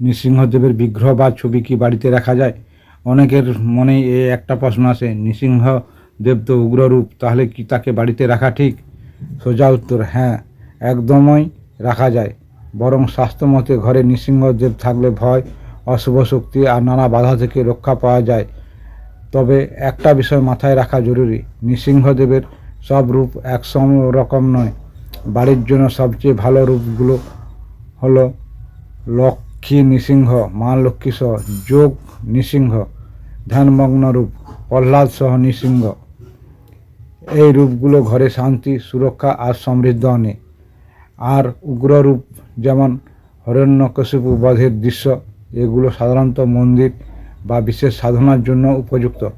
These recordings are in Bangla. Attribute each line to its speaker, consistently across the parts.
Speaker 1: নৃসিংহদেবের বিগ্রহ বা ছবি কি বাড়িতে রাখা যায়? অনেকের মনে একটা প্রশ্ন আসে, নৃসিংহদেব তো উগ্ররূপ, তাহলে কি তাকে বাড়িতে রাখা ঠিক? সোজা উত্তর হ্যাঁ, একদমই রাখা যায়। বরং স্বাস্থ্যমতে ঘরে নৃসিংহদেব থাকলে ভয়, অশুভ শক্তি আর নানা বাধা থেকে রক্ষা পাওয়া যায়। তবে একটা বিষয় মাথায় রাখা জরুরি, নৃসিংহদেবের সব রূপ এক রকম নয়। বাড়ির জন্য সবচেয়ে ভালো রূপগুলো হলো লক্ষ্মী নৃসিংহ, মা লক্ষ্মী সহ যোগ নৃসিংহ, ধ্যানমগ্ন রূপ প্রহ্লাদ সহ নৃসিংহ। এই রূপগুলো ঘরে শান্তি, সুরক্ষা আর সমৃদ্ধি আনে। আর উগ্র রূপ যেমন হিরণ্যকশিপু বধের দৃশ্য, এগুলো সাধারণত মন্দির বা বিশেষ সাধনার জন্য উপযুক্ত।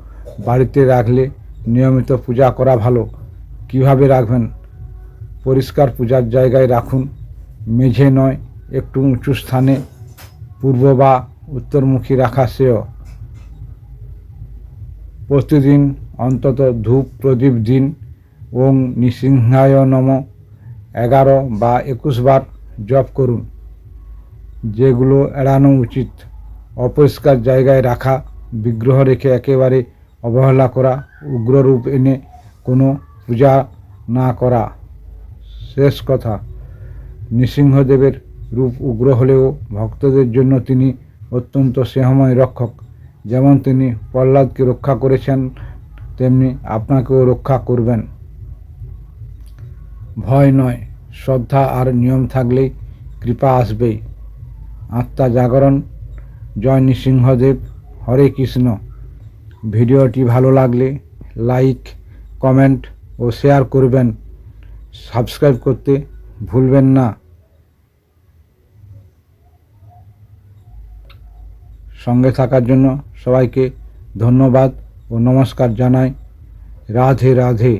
Speaker 1: বাড়িতে রাখলে নিয়মিত পূজা করা ভালো। কিভাবে রাখবেন? পরিষ্কার পূজার জায়গায় রাখুন, মেঝে নয়, একটু উঁচু স্থানে, পূর্ব বা উত্তরমুখী রাখা শ্রেয়। প্রতিদিন অন্তত ধূপ প্রদীপ দিন। ওং নৃসিংহায় নম 11 বা 21 বার জপ করুন। যেগুলো এড়ানো উচিত, অপরিষ্কার জায়গায় রাখা, বিগ্রহ রেখে একেবারে অবহেলা করা, উগ্ররূপ এনে কোনো পূজা না করা। শেষ কথা, নৃসিংহদেবের রূপ উগ্র হলেও ভক্তদের জন্য তিনি অত্যন্ত স্নেহময় রক্ষক। যেমন তিনি প্রহ্লাদকে রক্ষা করেছেন, তেমনি আপনাকেও রক্ষা করবেন। ভয় নয়, শ্রদ্ধা আর নিয়ম থাকলেই কৃপা আসবেই। আত্মা জাগরণ। জয় নৃসিংহদেব। হরে কৃষ্ণ। ভিডিওটি ভালো লাগলে লাইক, কমেন্ট ও শেয়ার করবেন। সাবস্ক্রাইব করতে ভুলবেন না। সঙ্গে থাকার জন্য সবাইকে ধন্যবাদ ও নমস্কার জানাই। রাধে রাধে।